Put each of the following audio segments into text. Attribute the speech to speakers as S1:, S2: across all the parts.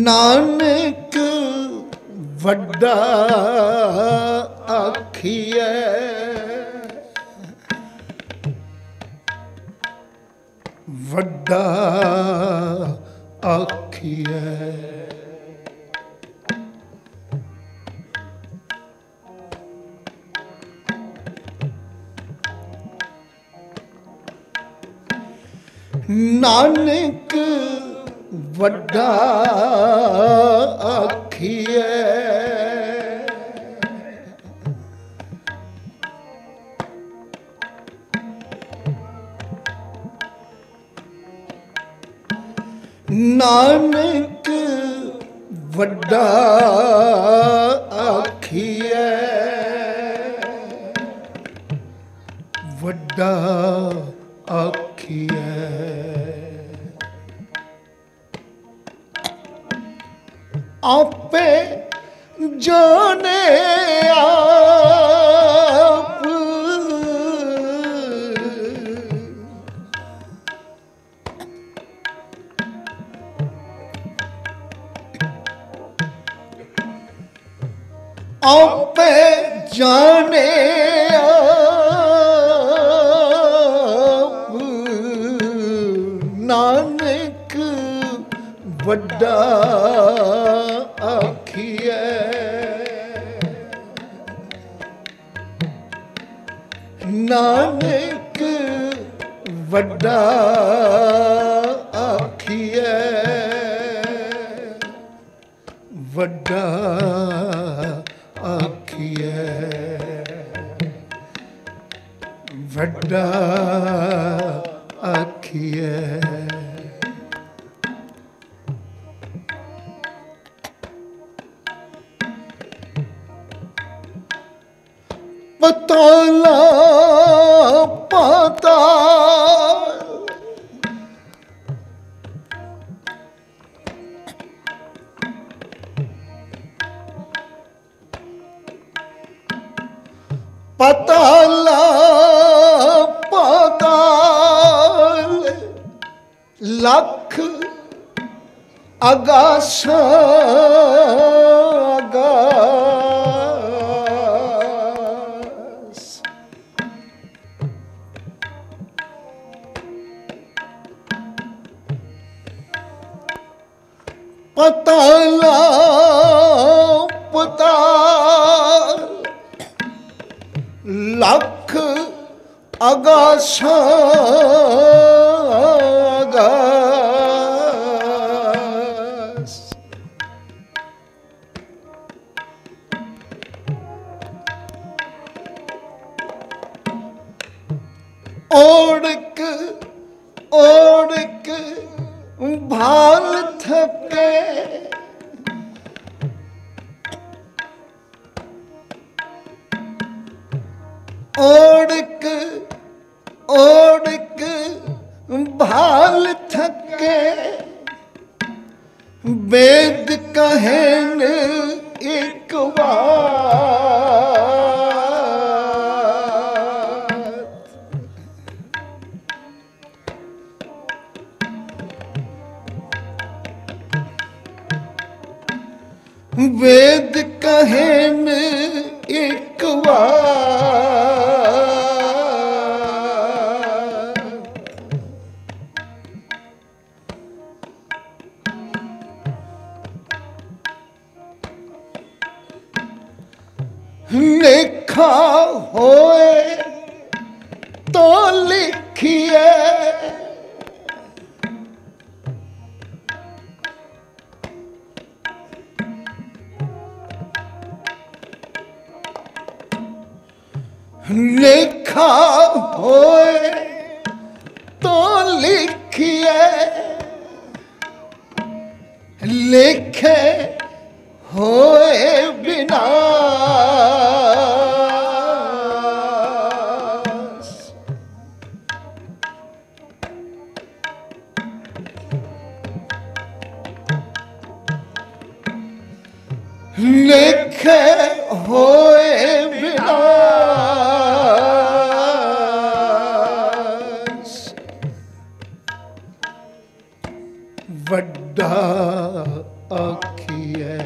S1: नानक वड्डा आखिए वड्डा आखिए नानक वड्डा आखिए नानक वड्डा आखिए वड्डा आखिए आपे जाने आप आपे जाने आप नानक वड्डा आखिए नानक वड्डा आखिए वड्डा आखिए वड्डा आखिए पताला पाताल पताला पाताल लख आगासा पताला पताल लख आगासा आगास ओढ़क ओढ़क भाल थके ओढ़क ओढ़क भाल थके वेद कहन एक वेद कहन एक लिखा होए तो लिखिए लिखा होए तो लिखिए लिखे होए बिना लिखे होए विनाश वड्डा आखिए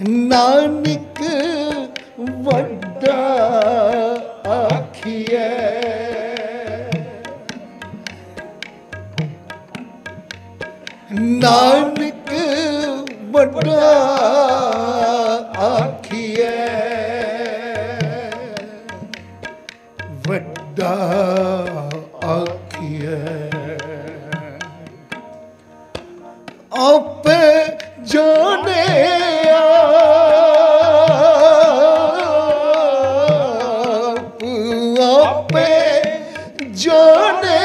S1: नानक वड्डा आखिए नानक वड्डा आखिए वड्डा आखिए आप जाने आप जाने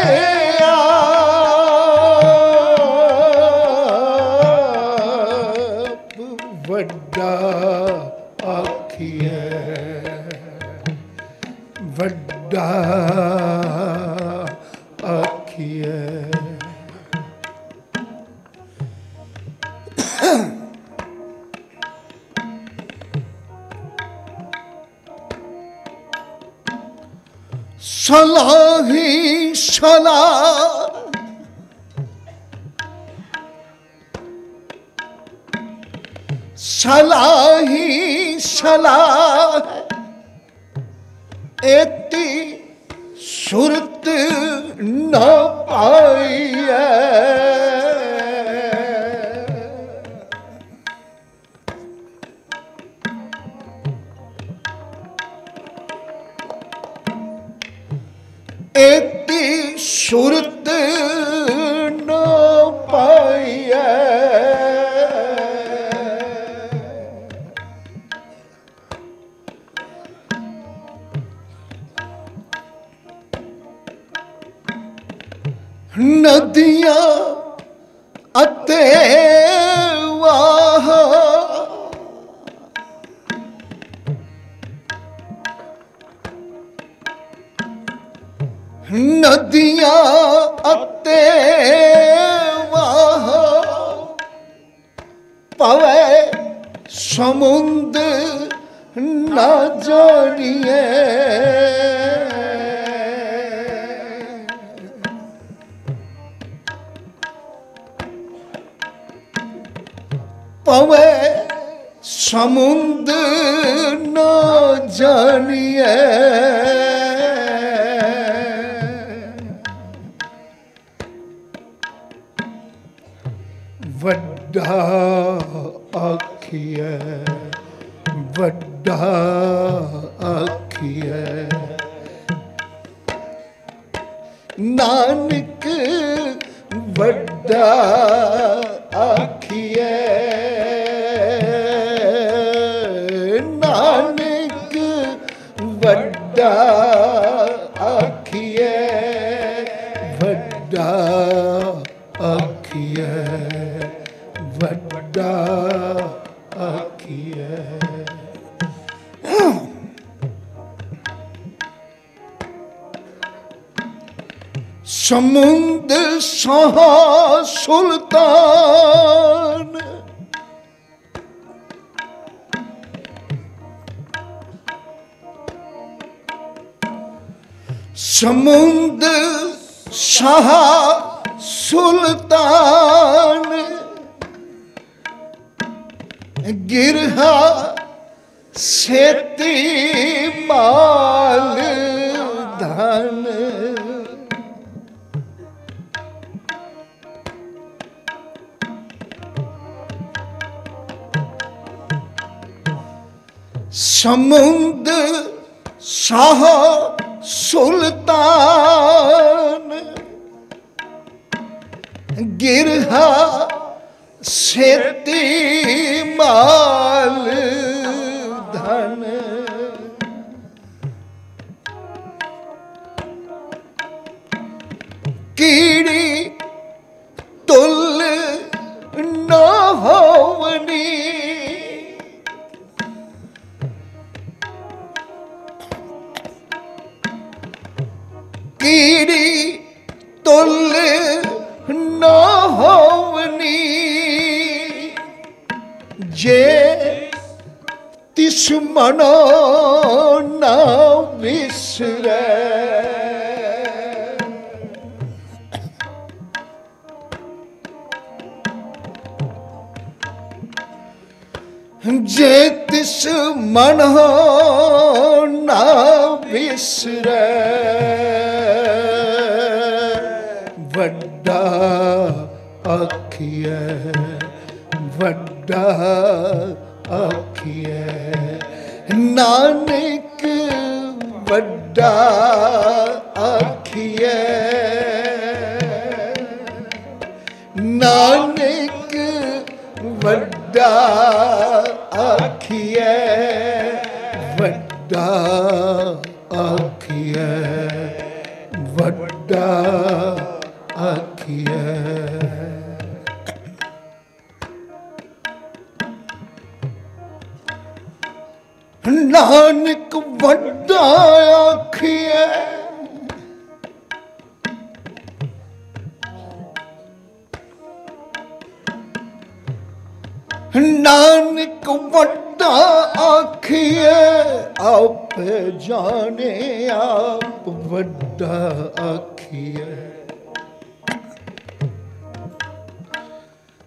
S1: वड्डा आखिए वड्डा आखिए सलाही सलाह सलाही सलाह एती सुरत न पाइए। एती सुरत न पाइए। नदियां अते वाह नदियां अते वाह पवे समुद्र न जानिए। पवे समुद्र न जानिए। वड्डा आखिए वड्डा आखिए। नानक वड्डा आखिए। नानक वड्डा आखिए वड्डा आखिए वड्डा आखिए। समुद्र सहा सुल्तान समुद्र शाह सुल्तान गिरहा सेती माल धन। समुद्र शाह सुल्तान गिरहा सेती माल धन। कीड़ी तुल न होवनी। कीड़ी तुल न होवनी। जे तिस मनो न विसरे। जे तिस मनो न विसरे। वड्डा आखिए वड्डा आखिए। नानक वड्डा आखिए। नानक वड्डा आखिए वड्डा आखिए वड्डा आखिए। नानक वड्डा आखिए। नानक वड्डा आखिए। आप जाने आप वड्डा आखिए।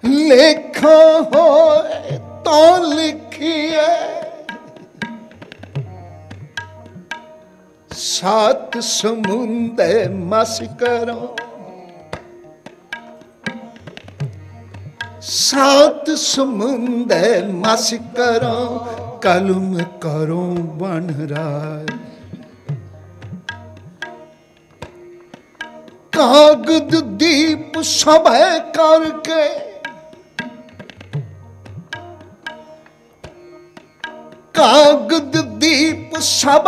S1: लेखा हो तो लिखिए। सात समुंदर मस करो, सात समुंदर मस करो, कलम करो बन राय। कागद दीप सब करके, कागद दीप सब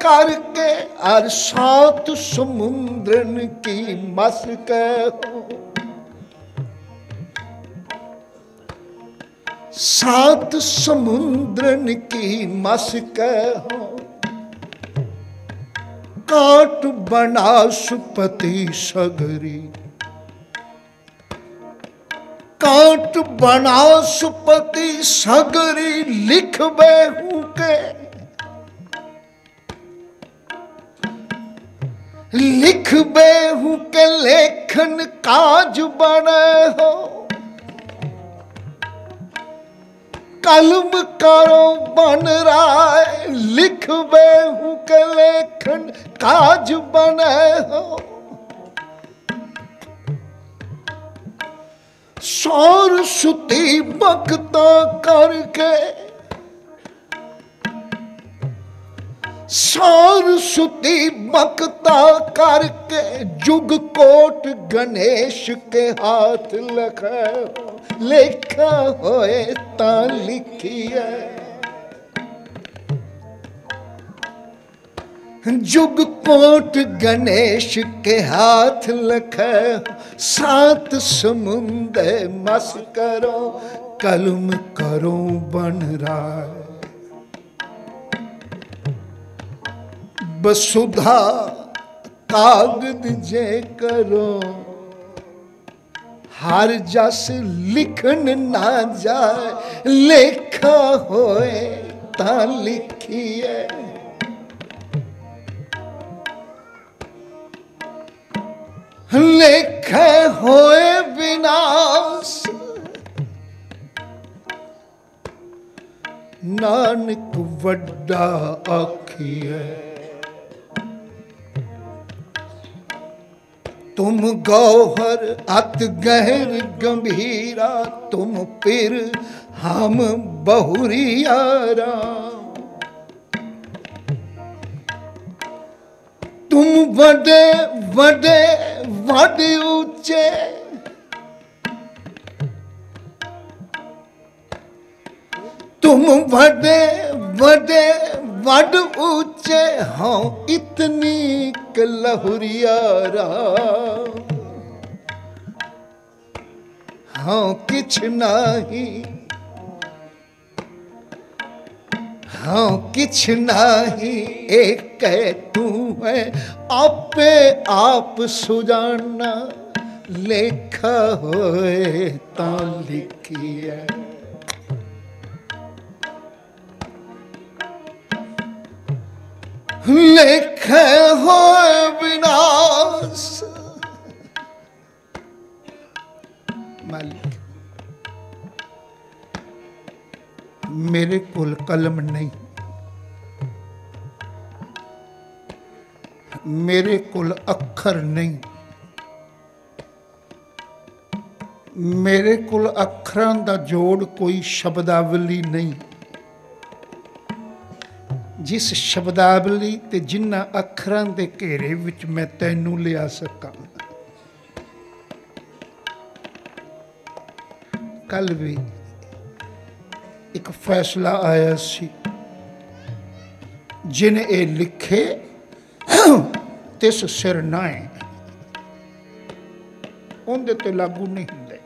S1: करके, और सात समुद्रन की मस कहो, सात समुद्रन की मस कहो। काट बनासपति सगरी, काट बनासपति सगरी, लिख बेहू के, लिख बेहू के लेखन काज बने हो। कलम करो बन राय, लिख बेहू के लेखन काज बने हो। सौर सुती बकता करके, सौर सुती बकता करके, जुग कोट गणेश के हाथ लखे हो। लेखा होए ता लिखिए, जुग कोट गणेश के हाथ लखे। सात समुंदर मस करो, कलम करो बन राय। वसुधा कागद जे करो, हर जस लिखन ना जाए। लेखा होए ता लिखिए, लेखे होए विनाश। नानक वड्डा आखिए, तुम गौहर अत गहर गंभीरा, तुम फिर हम बहुरियारा। तुम वडे वडे वड ऊंचे, तुम वडे वडे वड ऊंचे, हाँ इतनी लहुरियारा। हाँ किछ नाही, हाँ किछ नाही, एक तू है आपे आप सुजाना। लेखा होए ता लिखिए, लेखे होए विनाश। मालिक मेरे कोल कलम नहीं, मेरे कोल अखर नहीं, मेरे कोल अखरां दा जोड़ कोई शब्दावली नहीं। जिस शब्दावली ते जिन्ना अखरां दे घेरे विच मैं तैनू लिया सकां। कल भी एक फैसला आया सी, जिन्हें ये लिखे तिस सिर नाए, उनदे ते लागू नहीं हुंदे।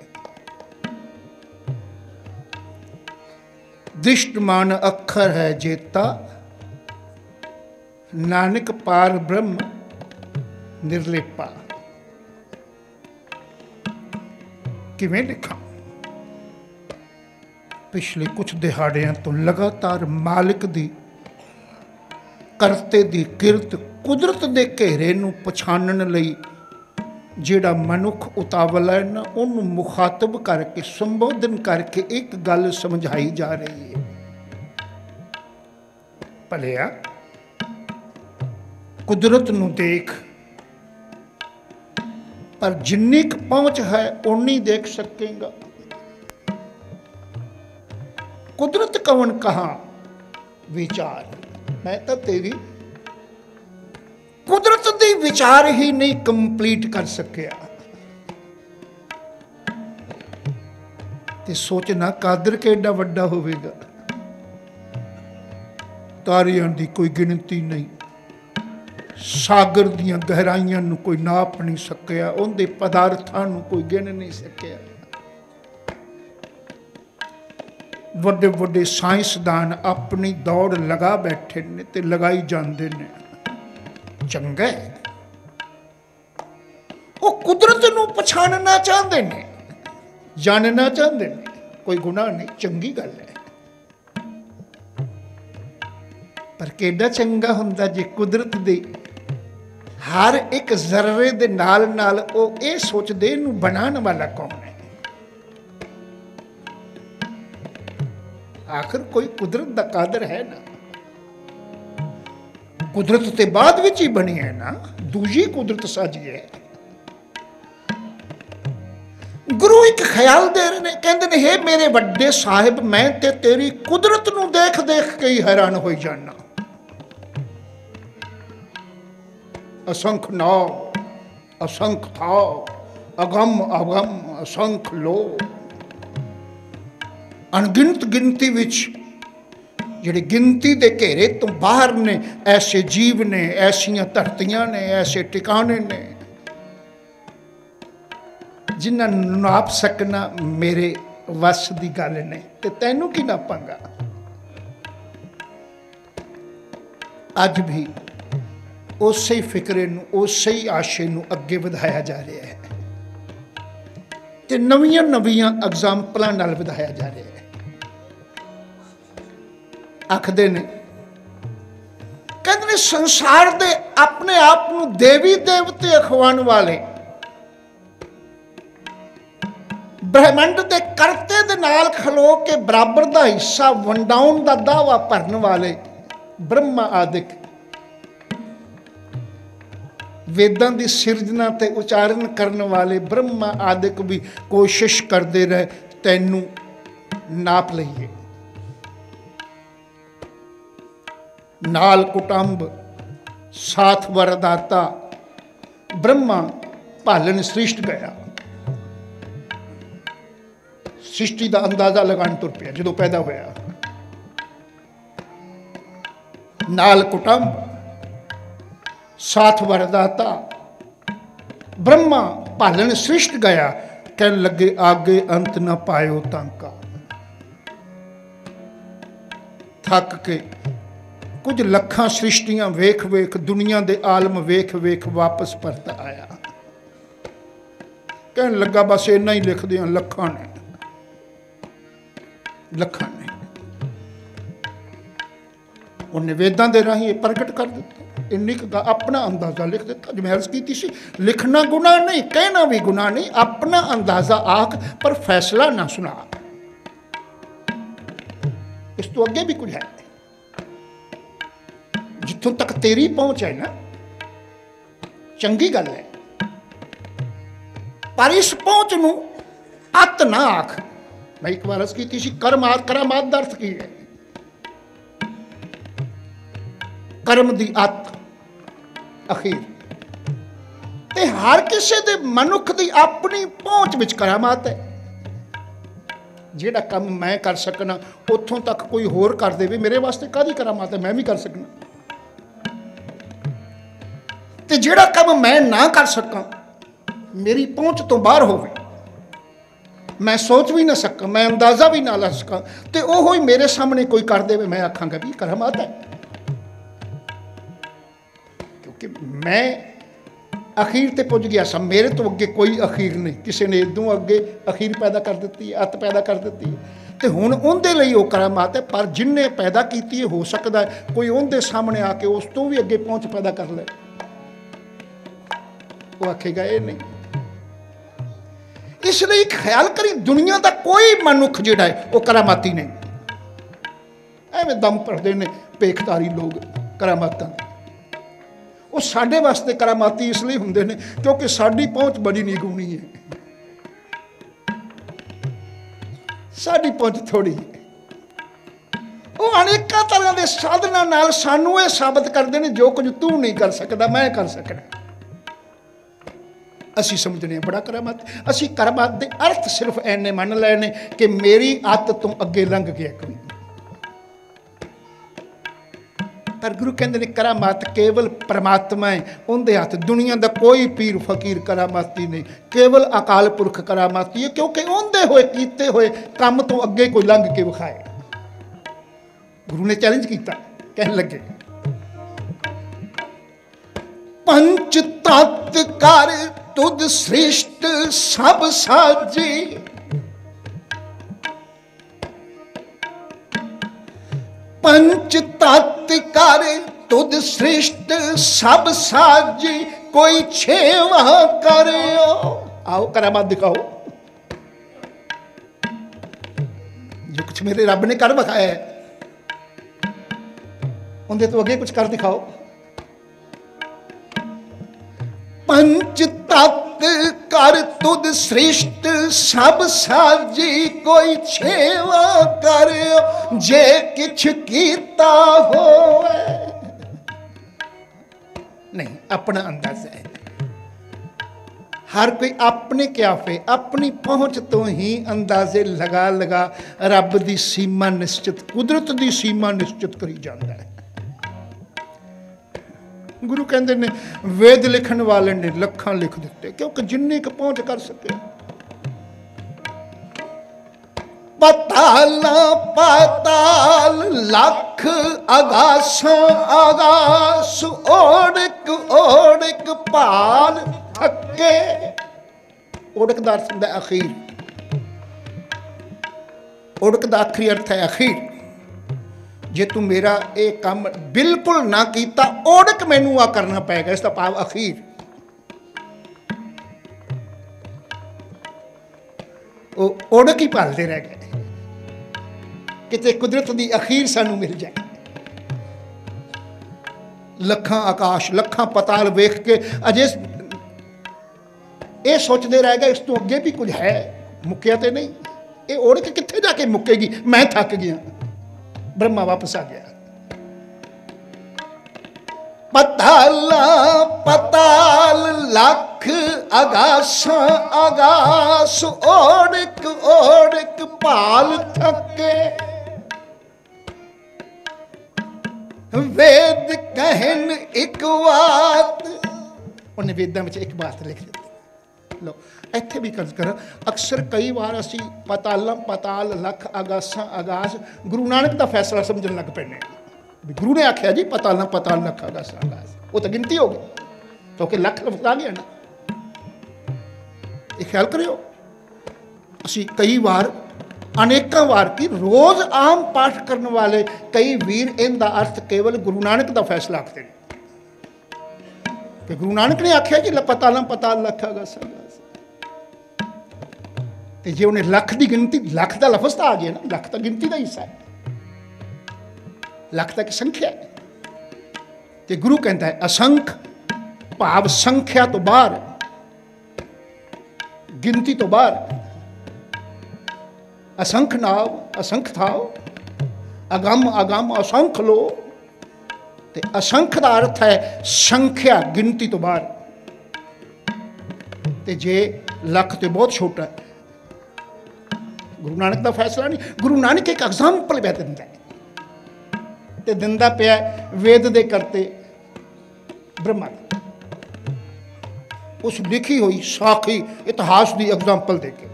S1: दृष्टमान अखर है जेता, नानक पार ब्रह्म निर्लेपा। किवें लिखा? पिछले कुछ दिहाड़ियां तो लगातार मालिक दी करते दी किरत कुदरत दे घेरे नूं पछाणन लई जिहड़ा मनुख उतावला है ना, उन्होंने मुखातब करके संबोधन करके एक गल समझाई जा रही है। भलिया कुदरत नूं देख, पर जिन्नी क पहुंच है उन्नी देख सकेगा। कुदरत कवन कहाँ विचार, मैं तो तेरी कुदरत दी विचार ही नहीं कंप्लीट कर सकिया। ते सोचना कादर केड़ा वड्डा होवेगा। तारियां दी कोई गिनती नहीं, सागर दियां गहराइयां नूं कोई नाप नहीं सकिया, उनके पदार्थां नूं कोई गिन नहीं सकिया। वड्डे वड्डे साइंसदान अपनी दौड़ लगा बैठे ने ते लगाई जांदे ने। चंगा है, वो कुदरत नूं पछाणना चाहते ने, जानना चाहते हैं, कोई गुनाह नहीं, चंगी गल है। पर केड़ा चंगा हुंदा जे कुदरत दे हर एक जर्रे दे नाल नाल ओ ये सोचदे इहनूं बनाने वाला कौन है। आखिर कोई कुदरत दा कादर है ना, कुदरत ते बाद विच ही बनी है ना, दूजी कुदरत साजी है। गुरु एक ख्याल दे रहे ने, कहते ने हे मेरे वड्डे साहिब, मैं ते तेरी कुदरत नूं देख देख के ही हैरान हो जाना। असंख नाव असंख था, अगम अगम असंख लो। अनगिनत गिनती विच जिहड़े गिनती दे घेरे तो बाहर ने ऐसे जीव ने, ऐसियां धरतियां ने, ऐसे टिकाने ने जिन्हां नाप सकना मेरे वस की गल ने, ते तैनू की नापांगा। अज भी उस ही फिक्रे नूं, उस ही आशे नूं अगे वधाया जा रहा है, ते नवीं नवीं एग्जाम्पलों नाल वधाया जा रहा है। आखदे ने, कहते ने संसार दे अपने आप नूं देवी देवते अखवाण वाले, ब्रह्मंड के करते दे नाल खलो के बराबर का हिस्सा वंडाउण का दावा भरन वाले ब्रह्मा आदिक, वेदां की सिरजना ते उचारण करने वाले ब्रह्मा आदिक भी कोशिश करते रहे तैनू नाप लईए। नाल कुटुंब साथ वरदाता ब्रह्मा भालन सृष्ट गया। सृष्टि का अंदाजा लगान तुर पिया जो पैदा होया। नाल कुटुंब साथ वरदाता ब्रह्मा भालन सृष्ट गया, कह लगे आगे अंत न पायो तांका। थक के कुछ लखां सृष्टियां वेख वेख, दुनिया दे आलम वेख वेख वापस परत आया। कह लगा बस इन्ना ही लिख दिया, लखां ने लखां ने। उन्हें वेदां दे राही प्रगट कर दिता, इन्नी अपना अंदाजा लिख दिता। जो मैं अर्ज की सी, लिखना गुनाह नहीं, कहना भी गुनाह नहीं, अपना अंदाजा आख पर फैसला ना सुना। इस तो अगे भी कुछ है, जिथों तक तेरी पहुंच है ना, चंगी गल है, पर इस पहुंच नूं अत ना आख। मैं एक बार अर्ज की सी, करामात का अर्थ की है? कर्म दी अत अखीर, ते हर किसी दे मनुख दी अपनी पहुंच विच करामात है। जिहड़ा काम मैं कर सकना उत्थों तक कोई होर कर देवे, मेरे वास्ते काहदी करामात है? मैं भी कर सकना। ते जिहड़ा काम मैं ना कर सकां, मेरी पहुंच तो बाहर होवे, मैं सोच भी ना सकां, मैं अंदाजा भी ना ला सकां, ते ओह ही मेरे सामने कोई कर देवे, मैं आखांगा भी करामात है। क्योंकि मैं अखीर ते पुज गया सा, मेरे तो अगे कोई अखीर नहीं। किसी ने इदों अगे अखीर पैदा कर दी है, अत पैदा कर दी है, तो हुण उहदे लई ओह करामात है। पर जिन्हें पैदा की है, हो सकता है कोई उहदे सामने आके उस तो भी अगे पहुंच पैदा कर ले, वो आखेगा ये नहीं। इसलिए ख्याल करी, दुनिया का कोई मनुख जिहड़ा है वो करामाती नहीं। एवें दम भरदे ने पेखधारी लोग करामातां, वो साडे वास्ते करामाती इसलिए हुंदे ने क्योंकि साडी पहुंच बड़ी निगुणी है, साडी पहुंच थोड़ी है। वो अनेकों तरह के साधना नाल सानू ये साबित करते हैं जो कुछ तू नहीं कर सकता मैं कर सकना। असी समझने बड़ा करामात, असी करामात के अर्थ सिर्फ इन्ने मन लेने कि मेरी अत तो अगे लंघ गया कोई। पर गुरु कहते हैं करामात केवल परमात्मा है, उनके हाथ दुनिया का कोई पीर फकीर करामाती नहीं, केवल अकाल पुरख करामाती है, क्योंकि उनके होए कीते होए काम तो अगे कोई लंघ के विखाए। गुरु ने चैलेंज किया, कहने लगे पंच तत्व कर तुद श्रेष्ठ सब साजी, पंच तत्व कर तुद श्रेष्ठ सब साजी, कोई छेवा करो। आओ करामात दिखाओ जो कुछ मेरे रब ने कर विखाया है, उनके तो अगे कुछ कर दिखाओ। पंच तत्व कर तुद श्रेष्ठ सब साजी, कोई छेवा करो जे किछ कीता हो। नहीं, अपना अंदाजा है, हर कोई अपने क्याफे अपनी पहुंच तो ही अंदाजे लगा लगा रब की सीमा निश्चित, कुदरत की सीमा निश्चित करी जाता है। गुरु कहते ने वेद लिखण वाले ने लखां लिख दिते, क्योंकि जिन्नी क पहुंच कर सके। पताल पताल लख आगास आगास, ओड़क ओड़क पाल थके। ओड़क दा अर्थ है अखीर, ओड़क दा आखिरी अर्थ है अखीर। जे तू मेरा ये काम बिल्कुल ना किया, ओड़क मैनू आ करना पेगा, इसका भाव अखीर। ओड़क ही पालते रह गए, किते कुदरत की अखीर सानू मिल जाए। लखां आकाश लखां पताल वेख के अजे ये सोचते रह गए इस तो अगे भी कुछ है, मुक्या तो नहीं। ये ओड़क कित्थे जाके मुक्केगी, मैं थक गया। ब्रह्मा वापस आ गया। पताल पताल लख आगास आगास, ओड़क ओड़क पाल थके। वेद कहन एक बात, उन्हें वेदां में एक बात लिख दी। लो इत्थे भी कर्ज कर, अक्सर कई बार असी पताल पताल लख आगासा आगास गुरु नानक का फैसला समझन लग पैने। गुरु ने आख्या जी पताल पताल लख आगासा आगास, वो तो गिनती हो गई क्योंकि लख लफ्ज आ गया ना। ये ख्याल करियो, असी कई बार अनेकों बार की रोज आम पाठ करने वाले कई वीर इनका अर्थ केवल गुरु नानक का फैसला आखते हैं कि गुरु नानक ने आख्या जी पताल पताल लख आगासा आगास। जे उन्हें लख की गिनती, लख का लफज तो आ गया ना, लख तो गिनती का हिस्सा है, लख तक संख्या है। तो गुरु कहता है असंख भाव संख्या तो बाहर, गिनती तो बाहर। असंख नाव असंख थाओ, अगम अगम असंख लो। ते असंख का अर्थ है संख्या, गिनती तो बाहर। ते जे लख तो बहुत छोटा है, गुरु नानक का फैसला नहीं। गुरु नानक एक एग्जाम्पल भी दिता है, तो दिता पिया वेद दे करते ब्रह्मा, उस लिखी हुई साखी इतिहास की एग्जाम्पल दे के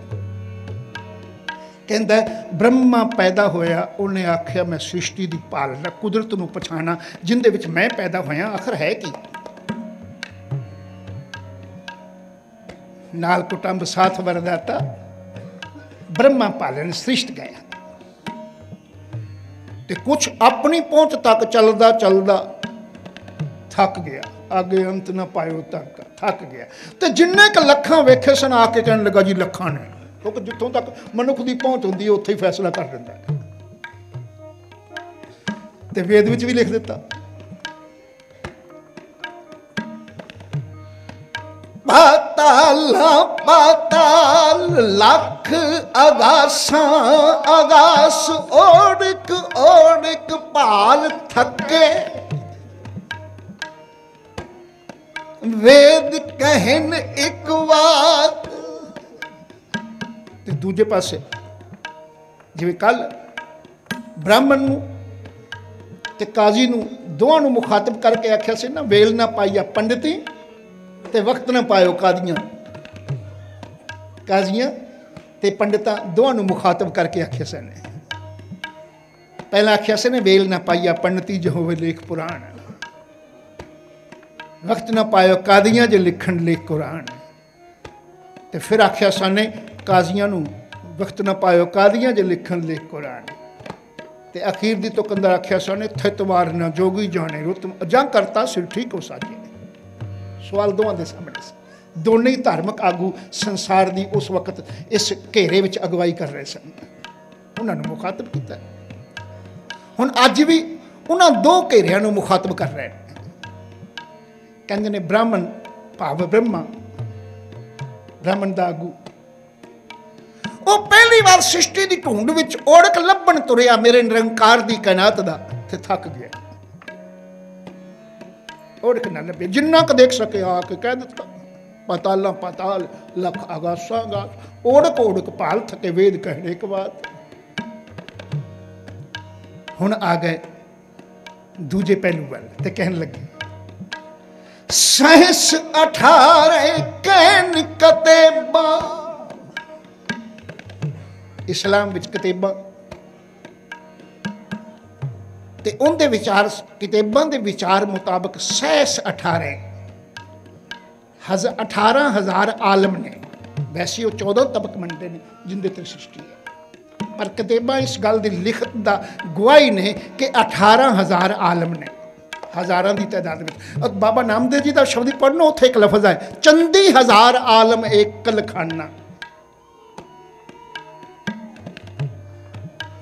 S1: कहता है ब्रह्मा पैदा होया, उन्हें आख्या मैं सृष्टि की पालना कुदरत नूं पछाणा, जिंदे विच मैं पैदा होया आखिर है कि। नाल कुटुंब साथ वरदाता ब्रह्मा पालन सृष्ट गया। ते कुछ अपनी पहुंच तक चलदा चलदा थक गया, आगे अंत ना पायो तक थक गया। तो जिन्ने क लखां वेखे सन आके कहने लगा जी लखां ने, क्योंकि जितों तक मनुख की पहुंच होंदी है उत्थे ही फैसला कर दिंदा है। ते वेद विच भी लिख दिता पाताला पाताल लख आगासा आगास ओढ़क पाल थके वेद कहन एक बात। ते दूजे पासे जिवें कल ब्राह्मण नूं ते काजी नूं दोवां नूं मुखातब करके आख्या सी ना, वेल ना पाईया पंडिती ते वक्त ना पायो कादियां। काजियां ते पंडितां दोवां नूं मुखातब करके आख्या सी ने। पहला आख्या सी ने वेल ना पाईया पंडिती जो होवे लेख पुराण, वक्त ना पायो कादियां जे लिखण लेख कुरान। ते फिर आख्या साने काजियां नूं वक्त ना पायो कादियां जे लिखण लेख कुरान। ते अखीर दी तो कंदा आख्या साने थितवार ना जोगी जाने रुत अजां करता सिर ठीक हो साजे। सवाल दोवां दे सामने से। दोनों ही धार्मिक आगू संसार दी उस वक्त इस घेरे विच अगवाई कर रहे सन, उन्हां नूं मुखातब कीता। हुण अज भी उन्हां दो घेरिਆਂ नूं मुखातब कर रहे हैं। कहंदे ने ब्राह्मण भाव ब्रह्मा, ब्राह्मण दा आगू वो पहली बार सृष्टि की ढूंढ विच ओढ़क लभण तुरिया मेरे निरंकार दी कायनात दा, ते थक गया। ओढ़क ना लभे, जिन्ना क देख सके आके कह दिता पाताला पाताल लख आगासा आगास ओढ़क ओढ़क पाल थके वेद कहने एक बात। हुण आ गए दूजे पहलू वाल ते कहन लगे सहस 18 कहन कतेबा। इस्लाम विच किताबां ते उनके विचार किताबां दे विचार मुताबिक सहस 18,000 आलम ने। वैसे वो 14 तबक मनते हैं जिंदे ते सृष्टि है, पर किताबां इस गल की लिखत दा गवाही ने कि 18,000 आलम ने, हज़ारां की तादाद में। बाबा नामदेव जी का शब्द पढ़ना, उत्थे एक लफज है चंदी 1000 आलम एक कलखाना।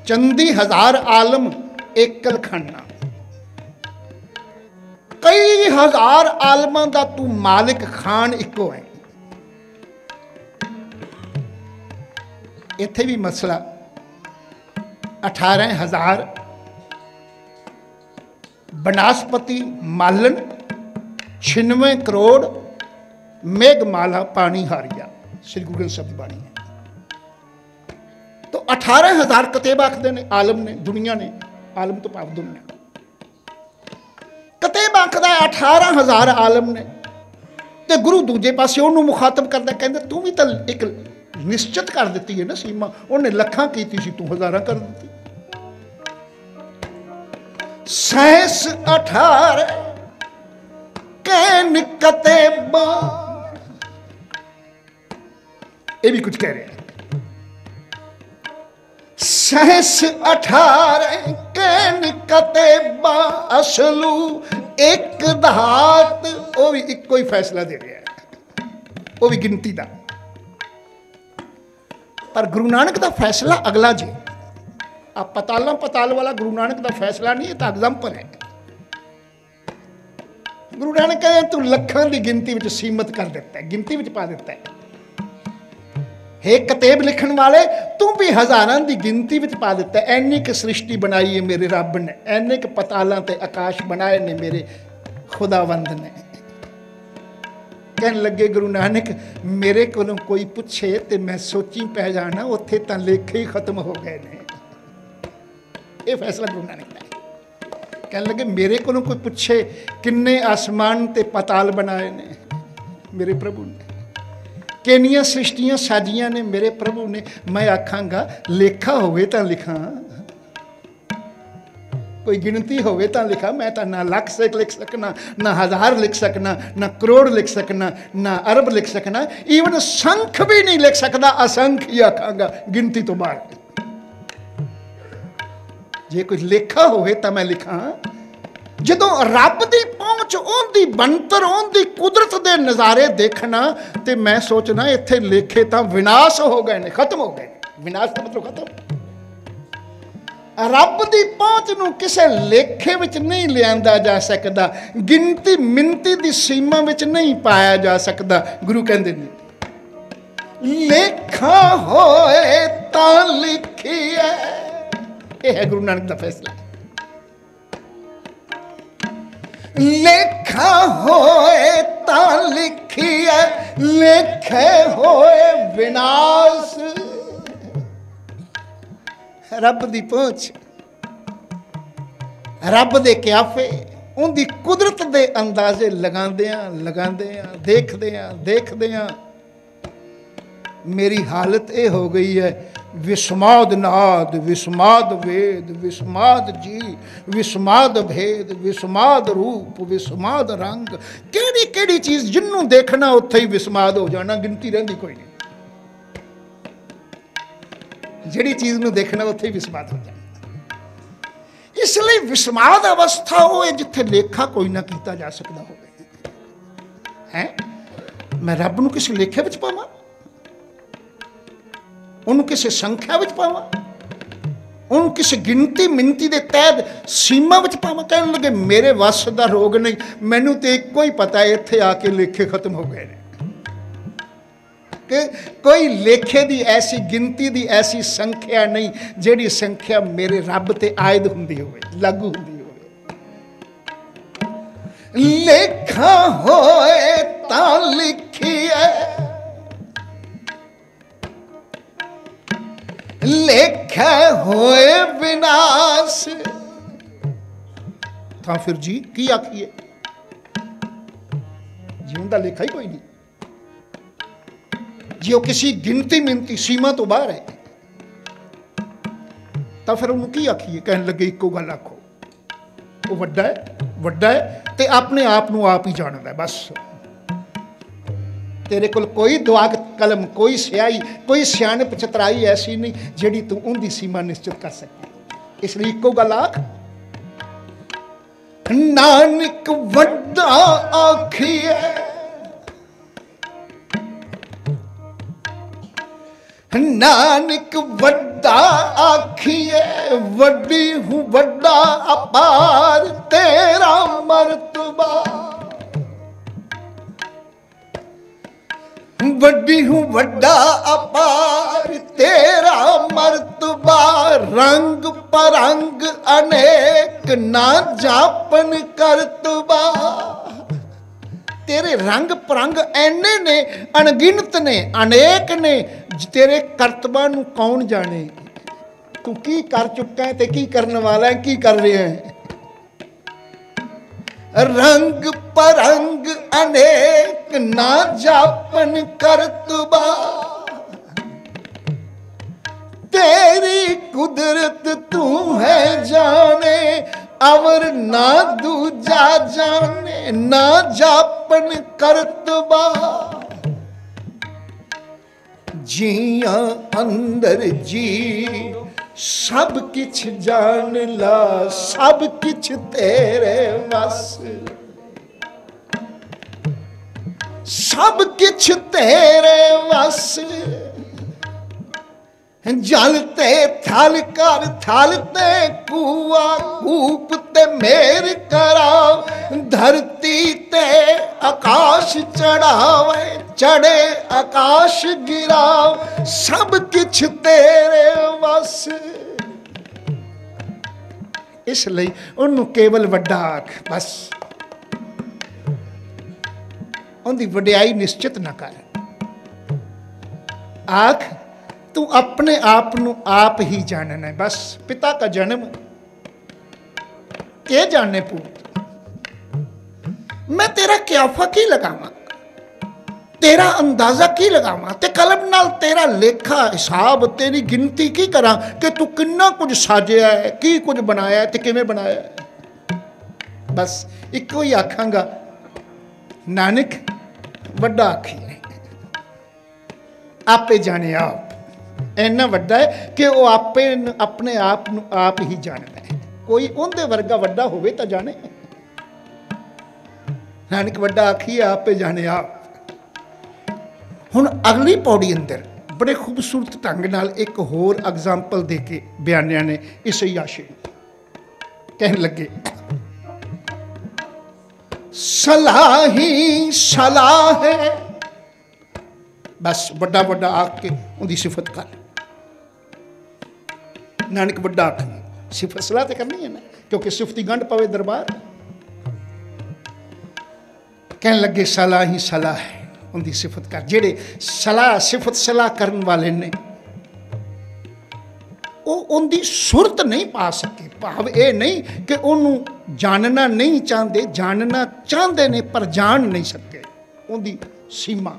S1: चंदी 1000 आलम एक कलखाना। कई हजार आलमां दा तू मालिक खान इको है। इत्थे भी मसला 18,000 बनस्पति मालन 96 करोड़ मेघमाला पानी हारिया, श्री गुरु ग्रंथ साहिब की बाणी है। तो 18,000 कतेब आखते ने आलम ने, दुनिया ने, आलम तो भाव दुनिया। कतेब आखदा 18,000 आलम ने, ते गुरु दूजे पासे उन्होंने मुखातब करता कहते तू भी तो एक निश्चित कर दी है ना सीमा, उन्हें लखां की सी, तू हज़ारां कर दी। सहस 18 कहन कतेबा, ये भी कुछ कह रहे हैं। सहस 18 कहन कतेबा असलू एक धात, वो भी एक कोई फैसला दे रहा है, वो भी गिनती का। पर गुरु नानक का फैसला अगला जी, अब पताला पताल वाला गुरु नानक का फैसला नहीं है, तो एग्जाम्पल है। गुरु नानक कहते तू लखां की गिनती में सीमित कर देता है, गिनती में पा देता है। हे कतेब लिखण वाले तू भी हज़ारां की गिनती में पा देता है। एनी क सृष्टि बनाई है मेरे रब ने, एने क पतालां ते आकाश बनाए ने मेरे खुदावंद ने। कहन लगे गुरु नानक मेरे कोलों कोई पूछे तो मैं सोची पै जाना, उत्थे तां लेखे ही खत्म हो गए ने। ये फैसला गुरु नानक का। कहन लगे मेरे कोलों कोई पूछे किन्ने आसमान ते पताल बनाए ने मेरे प्रभु ने, किनियां सृष्टियां साजियां ने मेरे प्रभु ने। मैं आखांगा लेखा होवे तां लिखा, कोई गिनती होवे तां लिखा। मैं तो ना लख से लिख सकना, ना हज़ार लिख सकना, ना करोड़ लिख सकना, ना अरब लिख सकना, ईवन संख भी नहीं लिख सकता। असंख ही आखांगा गिनती तो बाहर। जे कुछ लेखा होवे तां मैं लिखा। जदों रब की पहुँच उनकी बनतर उनकी कुदरत के नज़ारे देखना, तो मैं सोचना इत्थे लेखे तो विनाश हो गए ने, खत्म हो गए। विनाश का मतलब खत्म। रब की पहुँच नूं किसी लेखे विच नहीं लिया जा सकता, गिनती मिनती की सीमा विच नहीं पाया जा सकता। गुरु कहते हैं लेखा होए तां लिखिए। यह है गुरु नानक दा फैसला। लेखा होए तां लिखिए, लेखे होए विनाश। रब दी पहुंच, रब दे क्याफे, उनकी कुदरत दे अंदाजे लगांदे देखदे मेरी हालत ये हो गई है। विस्माद नाद, विस्माद वेद, विस्माद जी, विस्माद भेद, विस्माद रूप, विस्माद रंग। केड़ी केड़ी चीज जिन्नू देखना उत्थे ही विस्माद हो जाना, गिनती रहिंदी कोई नहीं। जिहड़ी चीज नू देखना उत्थे ही विस्माद हो जाना। इसलिए विस्माद अवस्था हो जिथे लेखा कोई ना कीता जा सकता हो। मैं रब नू किसी लेखे विच पावां, उन्होंने किसी संख्या विच पावां, उन्होंने किसी गिनती मिनती के तहत सीमा विच पावां। कहने लगे मेरे वस का रोग नहीं, मैनू तो एक ही पता है इत्थे आके लेखे खत्म हो गए कि कोई लेखे की ऐसी गिनती की ऐसी संख्या नहीं जिहड़ी संख्या मेरे रब ते आयद हुंदी होवे, लागू हुंदी होवे। लेखा होए तां लिखिए, लेखे होए विनाश। तो फिर जी की आखिए, जीवन का लेखा ही कोई नहीं। जी वो किसी गिनती मिनती सीमा तो बाहर है, तो फिर उन्होंने की आखिए। कहने लगे इको गल आखो, वो वड्डा है ते अपने आप नू आप ही जानदा है। बस तेरे कोल कोई दुआ कलम, कोई स्याही, कोई सियाणप चतराई ऐसी नहीं जिहड़ी तू उनकी सीमा निश्चित कर सके। इसलिए इको गल आख, नानक वड्डा आखिए, नानक वड्डा आखिए, वड्डी हूँ वड्डा अपार तेरा मर्तबा। वड्डी हूँ वड्डा अपार तेरा मर्तबा। रंग परंग अनेक ना जापन करतबा। तेरे रंग परंग ऐने ने, अनगिनत ने, अनेक ने। तेरे करतबा नू कौन जाने। तू की कर चुका है ते की करने वाला है, की कर रहे हैं। रंग परंग अनेक ना जापन करतबा। तेरी कुदरत तू है जाने, अवर ना दूजा जाने, ना जापन करतबा। जिया अंदर जी सब किछ जान ला, सब किछ तेरे वस, सब किछ तेरे वस। जलते थल कर थलते कुआ कूप ते मेर कराव। धरती ते आकाश चढ़ावे, चढ़े आकाश गिराव। सब किछ तेरे वस। इसलिए उन्होंने केवल वड्डा आख। बस उनकी वड्याई निश्चित न कर। आख तू अपने आप नू आप ही जानना है। बस पिता का जन्म के जाने पूत। मैं तेरा क्याफा की लगावा, तेरा अंदाजा की लगावा, ते कलम नाल तेरा लेखा हिसाब, तेरी गिनती की करा कि तू किन्ना कुछ साजिया है, की कुछ बनाया है, ते किवें बनाया है। बस इको ही आखांगा, नानक वड्डा आखिए, आपे जाने आप। इन्ना वड्डा है कि वह आपे अपने आप नू आप ही जानता है। कोई उनके वर्गा वड्डा होवे तो जाने। नानक वड्डा आखिए आपे जाने आप। हुण अगली पौड़ी अंदर बड़े खूबसूरत ढंग नाल एक होर एग्जाम्पल दे के बयानिया ने इस आशे कहने लगे, सलाह ही सलाह है बस बड़ा बड़ा आख के उनकी सिफत कर। नानक बड़ा आख सिफत सलाह तो करनी है ना, क्योंकि सिफती गंढ पवे दरबार। कहने लगे सलाह ही सलाह है, उनकी सिफत कर। जेड़े सलाह सिफत सलाह करने वाले ने उनकी सुरत नहीं पा सके। भाव ये नहीं कि उन्होंने जानना नहीं चाहते, जानना चाहते ने पर जान नहीं सके। उनकी सीमा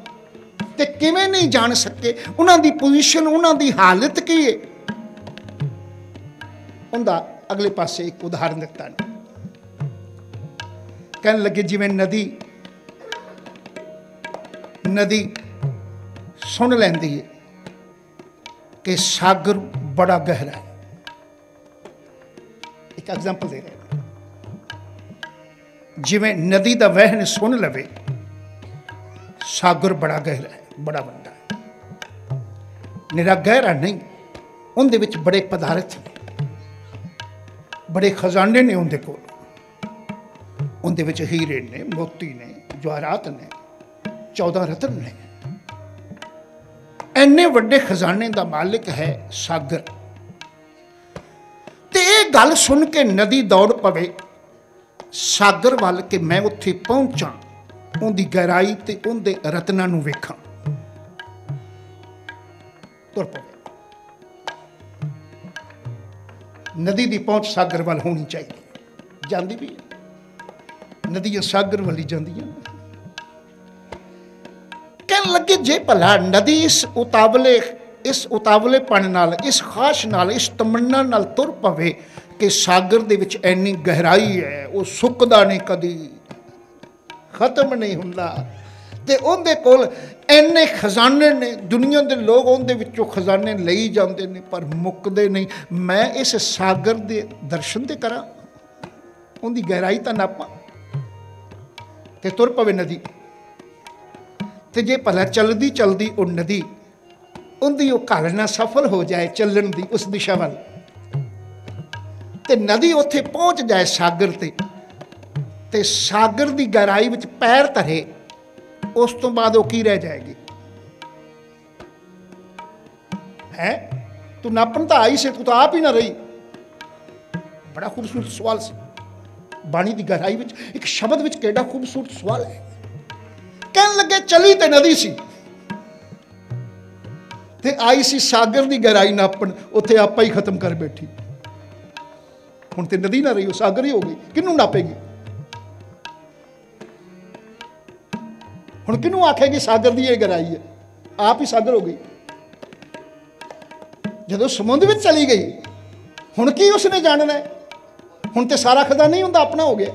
S1: ते किवें नहीं जान सके, उन्होंने पोजीशन, उन्होंने हालत की है। उनका अगले पासे एक उदाहरण दिता है। कहने लगे जिवें नदी नदी सुन लैंदी है कि सागर बड़ा गहरा है। एक एग्जाम्पल दे रहे हैं, जिवें नदी का वहन सुन लवे सागर बड़ा गहरा है, बड़ा बड़ा है। निरा गहरा नहीं, उनदे विच बड़े पदार्थ ने, बड़े खजाने ने उनदे कोल। उनदे विच हीरे ने, मोती ने, जवाहरात ने, 14 रतन ने। इन्ने वड्डे खजाने का मालिक है सागर। ते ये गल सुन के नदी दौड़ पवे सागर वाल के मैं उत्थे पहुंचा, उनकी गहराई ते उनके रत्नां नूं वेखां। तुर पवे। नदी की पहुंच सागर वाल होनी चाहिए, जांदी भी नदियां सागर वाल ही जांदियां। कहने लगे जे भला नदी इस उतावलेपन नाल, इस खाश नाल, इस तमन्ना नाल तुर पवे कि सागर दे विच इन्नी गहराई है, वो सुकदा नहीं, कदी खत्म नहीं हुंदा, ते उनदे कोल इन्ने खजाने ने, दुनिया के लोग उनदे विचों खजाने लई जांदे ने पर मुकदे नहीं। मैं इस सागर दे दर्शन ते करां, उनदी गहराई तां नापां। ते तुर पवे नदी। ते जे भला चलदी चलदी वो नदी उनकी वो घालना सफल हो जाए चलन दी उस दिशा वाल, ते नदी उत्थे पहुँच जाए सागर ते सागर की गहराई विच पैर धरे, उस तो बाद वो की रह जाएगी है? तू नापन तो आई से, तू तो आप ही ना रही। बड़ा खूबसूरत सवाल से बाणी की गहराई विच, एक शब्द विच केड़ा खूबसूरत सवाल है। कहने लगे चली ते नदी सी ते आई सी सागर की गहराई नापन, उत्थे आपा ही खत्म कर बैठी। हुण ते नदी ना रही, वो सागर ही हो गई। किनू नापेगी? हुण किनू आखेगी सागर की ये गहराई है? आप ही सागर हो गई। जदों समुद्र में चली गई, हुण की उसने जानना है? हुण ते सारा खजाना ही उनका अपना हो गया।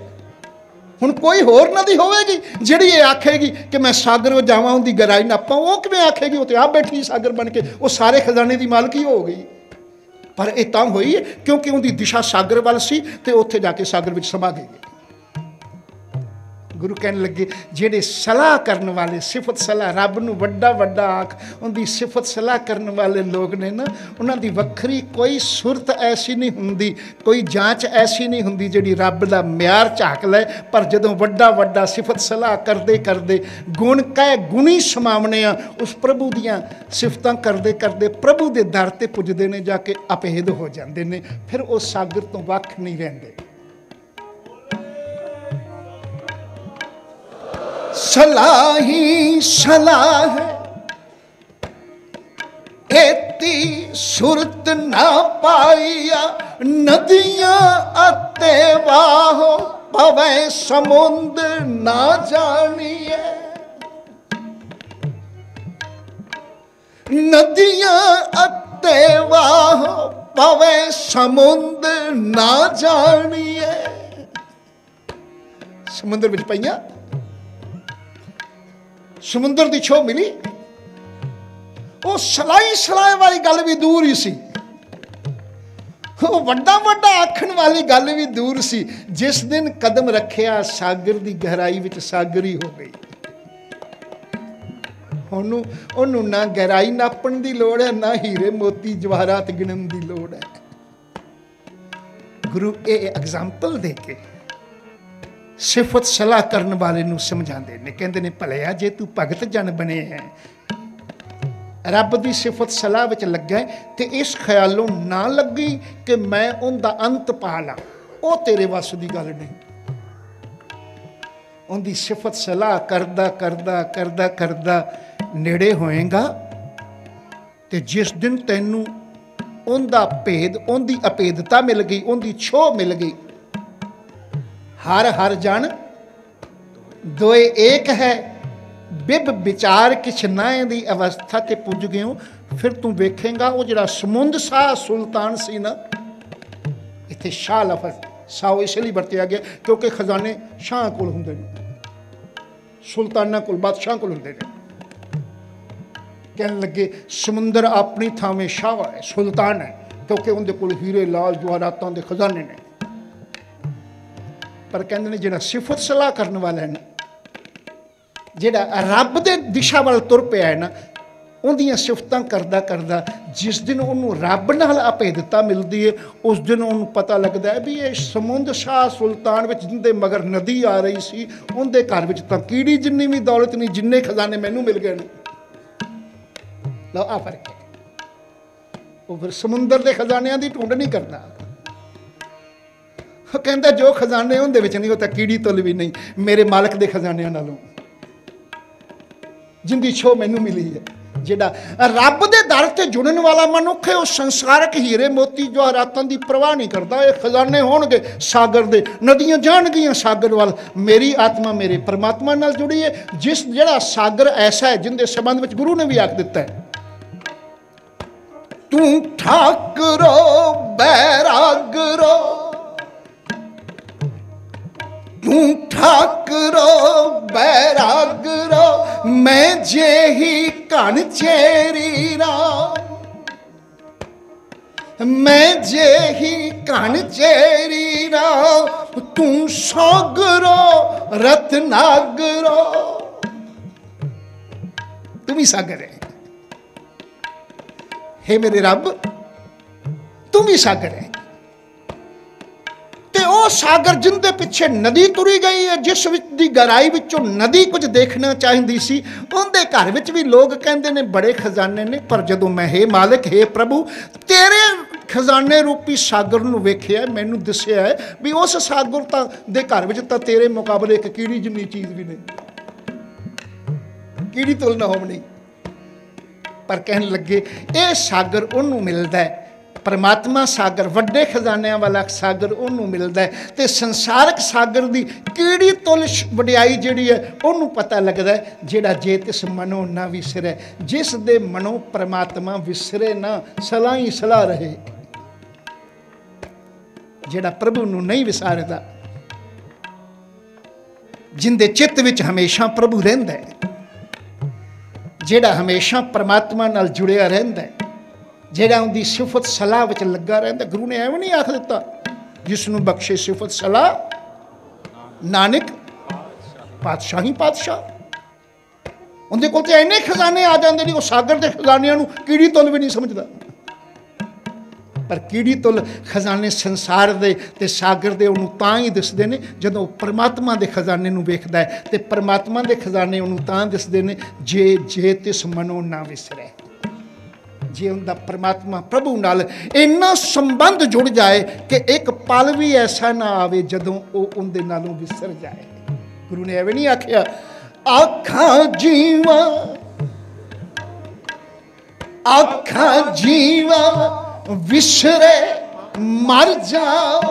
S1: हुण कोई होर नदी होवेगी जिहड़ी ये आखेगी कि मैं सागर में जावां, उनकी गहराई नापां? वो किवें आखेगी? वो तो आप बैठी सागर बन के, वो सारे खजाने की मालकी हो गई। पर यह तां होई है क्योंकि उनकी दिशा सागर वाल सी ते उत्थे जाके सागर विच समा गई। गुरु कहने लगे जेडे सलाह करने वाले, सिफत सलाह, रब नूं वड्डा वड्डा आख, उनकी सिफत सलाह करने वाले लोग ने ना, उन्हां दी वक्री कोई सुरत ऐसी नहीं हुंदी, कोई जांच ऐसी नहीं हुंदी जिहड़ी रब दा म्यार झाक लै। पर जदों वड्डा वड्डा सिफत सलाह करदे करदे गुण कह गुणी समावने आ, उस प्रभु दियां सिफतां करदे करदे प्रभु दे दर ते पुजदे ने, जाके अभेद हो जांदे ने, फिर वो सागर तो वख नहीं रहिंदे। सलाह ही सलाह है, एती सुरत ना पाइया, नदियां अते वाहो पवे समुद्र ना जानिए। नदियां अते वाहो पवे समुद्र ना जानिए। समुद्र विच पईयां, समुद्र की छो मिली, वो सलाई सलाह वाली गल भी दूर ही सी, वो वड्डा वड्डा आखण वाली गल भी दूर सी। जिस दिन कदम रखिया सागर की गहराई विच सागरी हो गई। ओनू ना गहराई नापण की लोड़ है, ना हीरे मोती जवाहरात गिणन की लोड़ है। गुरु ये एग्जाम्पल दे के सिफत सलाह करने वाले नूं समझाते ने, कहते ने भलिया जे तू भगत जन बने है रब की सिफत सलाह विच लग्या तो इस ख्यालों ना लगी कि मैं उनका अंत पा ला, वो तेरे वस की गल नहीं। उनकी सिफत सलाह करदा करदा करदा करदा नेड़े होएगा तो जिस दिन तैनू उनका भेद, उनकी अभेदता मिल गई, उनकी छोह मिल गई, हर हर जन दोए एक है, बिब विचार किछ नाए दी अवस्था ते पुज गए हो। फिर तू वेखेगा वो जरा समुंद शाह सुल्तान सी ना, इत्थे शाह लफज साओ इसलिए वरतिया गया क्योंकि खजाने शाह कोल हुंदे ने, सुल्ताना कोल, बादशाह कोल हुंदे ने। कहने लगे समुंदर अपनी थावें शाह है, सुल्तान है, क्योंकि उनके कोल हीरे लाल जवाहरातां दे खजाने ने। पर कहते ने जिहड़ा सिफत सलाह करने वाला है ना, जिहड़ा रब दे दिशा वाल तुर पिया है ना, उहदियां सिफतां करदा करदा जिस दिन उन्होंने रब नाल अभेदता मिलती है, उस दिन उन्होंने पता लगता है भी ये समुंद शाह सुल्तान विच जिंदे मगर नदी आ रही सी, उनके घर विच तां कीड़ी जिन्नी भी दौलत नहीं, जिन्ने खजाने मैनू मिल गए ने। लो आ फर्क है। वो फिर समुंदर के खजानियां की ढूंढ नहीं करता, कहता जो खजाने उनदे विच नहीं, होता कीड़ी तुल भी नहीं मेरे मालक के खजानियां नालों, जिंदी छो मैनू मिली है। जिहड़ा रब दे दर ते जुड़न वाला मनुख है, वो संसारक हीरे मोती जवाहरातां दी परवाह नहीं करता। ये खजाने होणगे सागर दे, नदियां जाणगियां सागर वाल, मेरी आत्मा मेरे परमात्मा नाल जुड़ी है। जिस जिहड़ा सागर ऐसा है जिंदे संबंध विच गुरु ने भी आख दिता है, तू ठाकरो बैरागरो, तू ठाकरो बैरागरो, मैं जे ही कण चेरी राम, मैं जे ही कण चेरी राम, तू सौगरो रत्नागरो। तुम ही सागर है, हे मेरे रब तुम ही सागर है। ते ओ सागर जिंदे पिछे नदी तुरी गई है, जिस दी गहराई विचों नदी कुछ देखना चाहती सी, उनके घर विच भी लोग कहते ने बड़े खजाने ने। पर जदों मैं हे मालिक हे प्रभु तेरे खजाने रूपी सागर नूं वेखिया, मैनूं दस्सिया है भी उस सागर दे घर विच तां तेरे मुकाबले एक कीड़ी जिन्नी चीज़ भी नहीं, कीड़ी तुलना होवनी। पर कहने लगे ये सागर उन्होंने मिलता है, परमात्मा सागर वड्डे खजानियां वाला सागर उन्होंने मिलता है। तो संसारक सागर की कीड़ी तुल वडियाई जिहड़ी है उन्होंने पता लगता है, जिहड़ा जे तिस मनो ना विसरे, जिस दे मनो परमात्मा विसरे ना, सलाह ही सलाह रहे। जिहड़ा प्रभु नूं नहीं विसारदा, जिंदे चित्त विच हमेशा प्रभु रहिंदा है, जिहड़ा हमेशा परमात्मा नाल जुड़िया रहिंदा है, जिहड़ा उनकी सिफत सलाह विच लगा रहिंदा। गुरु ने एवं नहीं आख दिता, जिसनूं बख्शे सिफत सलाह नानक पातशाही पातशाह। उनके कोल ते इन्ने खजाने आ जाते हैं, वो सागर के खजानियां नूं कीड़ी तुल भी नहीं समझदा। पर कीड़ी तुल खजाने संसार दे ते सागर दे उन्होंने तां ही दिसदे ने जदों परमात्मा दे खजाने नूं वेखदा है। ते परमात्मा दे खजाने उन्होंने तां दिसदे ने जे जे तिस मनो ना विसरे, जे उनका परमात्मा प्रभु नाल इन्ना संबंध जुड़ जाए कि एक पल भी ऐसा ना आवे जदों वो उनदे नालों विसर जाए। गुरु ने एवं नहीं आखिया आखां जीवा, आखां जीवा विसरे मर जाओ,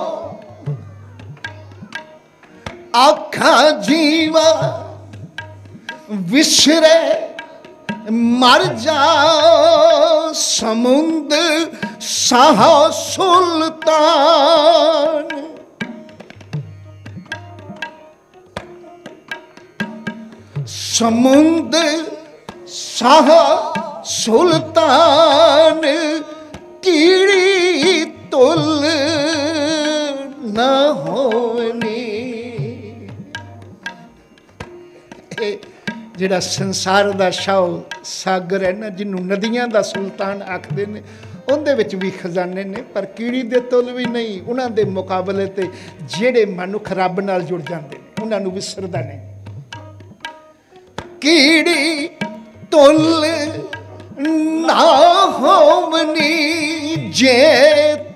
S1: आखां जीवा विसरे मर जाओ, समुंद शाह सुल्तान, समुंद शाह सुल्तान, कीड़ी तुल न होनी। जिहड़ा संसार दा शाह सागर है ना, जिन्हों नदियां दा सुल्तान आखदे ने, उहदे विच भी खजाने ने, पर कीड़ी दे तुल भी नहीं। उन्हां दे मुकाबले ते जिहड़े मनुख रब नाल जुड़ जांदे ने उन्हां नूं विसरदा नहीं। कीड़ी तुल ना होमनी जे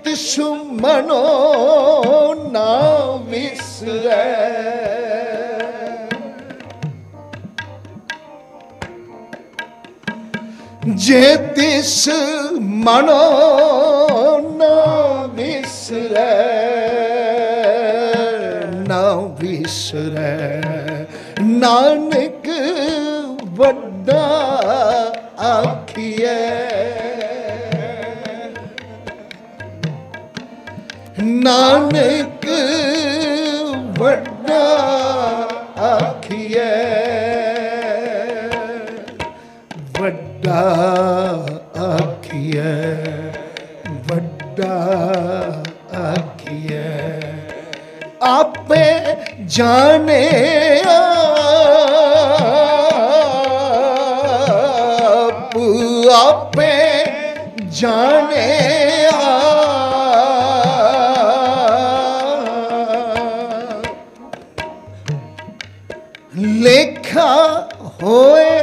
S1: तिस मनो ना विसरै। जे तिस मनो ना विसरै, ना विसरै नानक वड्डा आखिए। नानक वड्डा आखिए, वड्डा आखिए, वड्डा आखिए। आपे जाने आप, आपे जाने लेखा होए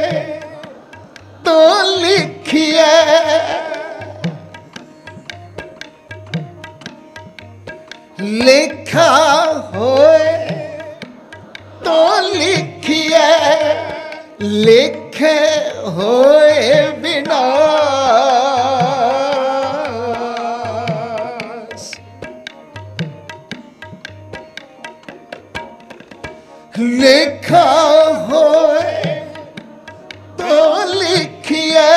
S1: तो लिखिए। लेखा होए तो लिखिए, लेखे होए विनाश। लेखा होए तो लिखिए,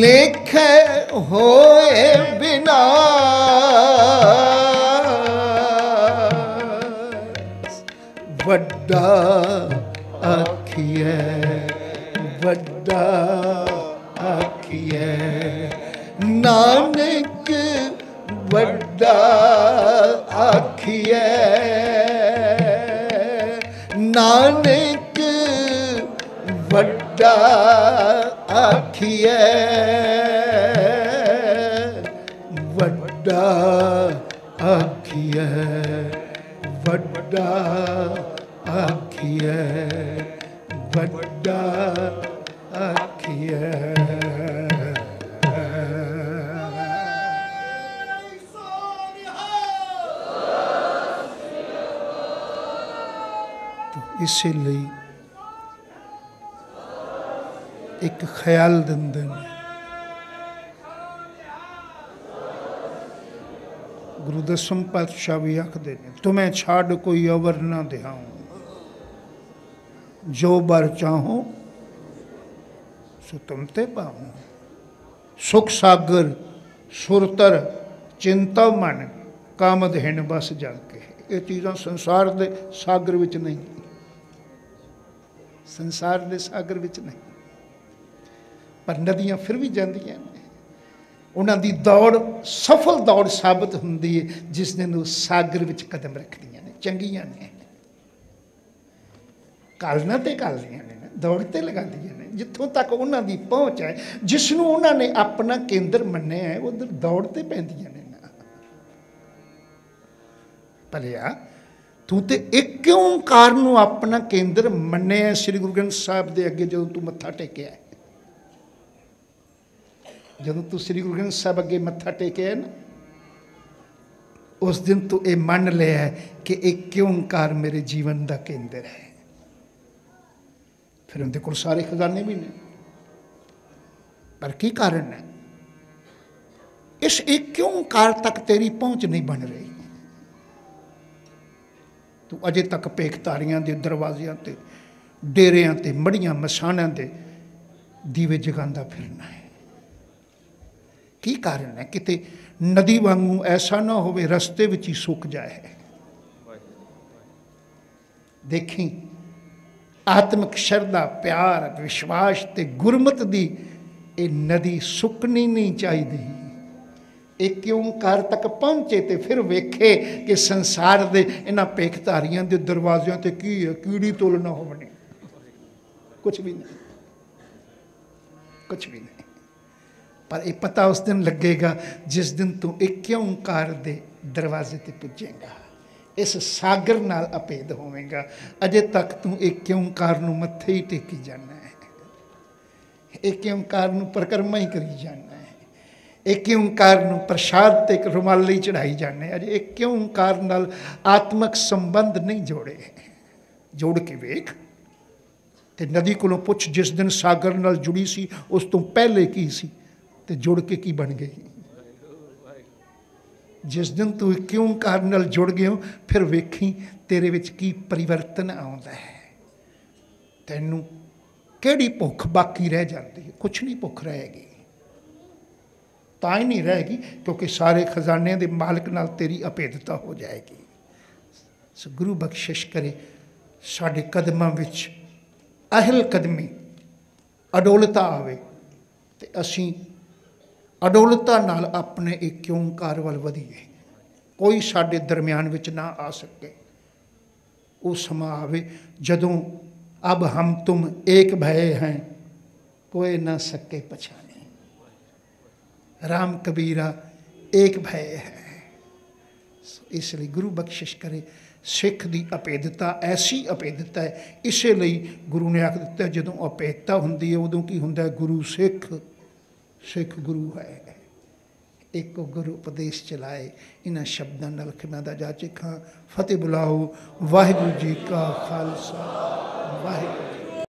S1: लेखे होए विनाश। वड्डा आखिए, वड्डा आखिए। नानक वड्डा आखिए, नानक वड्डा आखिए, वड्डा आखिए, वड्डा आखिए, वड्डा आखिए। इसीलिए एक ख्याल दिंदे ने गुरु दसम पातशाह भी आखदे ने, तुम्हें छाड़ कोई अवर ना दिहाऊं, जो बर चाहो सो तुम ते पाऊं। सुख सागर सुरतर चिंता मन कामदहीन बस जाके। ये चीज़ां संसार दे सागर विच नहीं, संसार दे सागर विच नहीं, पर नदियां फिर भी जांदियां ने। उन्हां दी दौड़ सफल दौड़ साबित हुंदी है जिस दिन वो सागर विच कदम रखदियां ने। चंगियां ने कालना ते कालदियां ने, दौड़ ते लगादियां ने। जिथों तक उन्हां दी पहुँच है, जिसनूं उन्हां ने अपना केंद्र मन्निया है, उधर दौड़ ते पैंदियां ने। भलिया तू तो एक ओंकार नूं अपना केंद्र मन्निया श्री गुरु ग्रंथ साहिब दे अगे जदों तू मत्था टेकिया है, जदों तू श्री गुरु ग्रंथ साहिब अगे मत्था टेकिया है ना, उस दिन तू ये मान लिया है कि एक ओंकार मेरे जीवन का केंद्र है। फिर उनके कोल सारे खजाने भी ने, पर की कारण है? इस एक ओंकार तक तेरी पहुंच नहीं बन रही। तू अजे तक पेखतारियां दे दरवाजियां ते डेरियां ते मड़ियां मसाणियां दे दीवे जगांदा फिरना है। की कारण है? किते नदी वांगू ऐसा ना होवे रस्ते विच ही सुक जाए। देखी आत्मिक श्रद्धा प्यार विश्वास ते गुरमत दी ये नदी सुकनी नहीं चाहिए। एक ओंकार तक पहुंचे तो फिर वेखे कि संसार दे इन्हां पेखधारियां दे दरवाजियां ते की है, कीड़ी तोलना होवनी, कुछ भी नहीं, कुछ भी नहीं। पर यह पता उस दिन लगेगा जिस दिन तू एक ओंकार दे दरवाजे ते पुजेगा, इस सागर नाल अपेद होवेगा। अजे तक तू एक ओंकार नूं मत्थे ही टेकी जाना है। एक ओंकार नूं परिक्रमा ही करी जाना है, एक ओंकार नूं प्रसाद ते एक रुमाली चढ़ाई जाने। अजे एक ओंकार नाल आत्मक संबंध नहीं जोड़े। जोड़ के वेख ते नदी कोलों पुछ, जिस दिन सागर नाल जुड़ी सी उस तो पहले की सी ते जुड़ के की बन गई। जिस दिन तू एक ओंकार नाल जुड़ गए हो, फिर वेखी तेरे विच की परिवर्तन आउंदा है। तैनू केड़ी भुख बाकी रह जाती है? कुछ नहीं भुख रहेगी। तां ही नहीं रहेगी क्योंकि सारे खजाने दे मालिक नाल तेरी अभेदता हो जाएगी। सो गुरु बख्शिश करे साडे कदमां विच अहल कदमी अडोलता आवे ते असीं अडोलता नाल अपने एक ओंकार वल वधीए। कोई साडे दरम्यान विच ना आ सके। वो समा आवे जदों अब हम तुम एक भय हैं, कोई ना सके पछाने। राम कबीरा एक भय है। इसलिए गुरु बख्शिश करे सिख की अभेदता ऐसी अभेदता है। इसे लिए गुरु ने आख दिता जदों अभेदता होंदी है उदों की होंदा है गुरु सिख, सिख गुरु है। एक गुरु उपदेश चलाए। इन्हां शब्दां नाल खिमा दा जाचे खां फतेह बुलाओ। वाहिगुरू जी का खालसा, वाहिगुरू जी।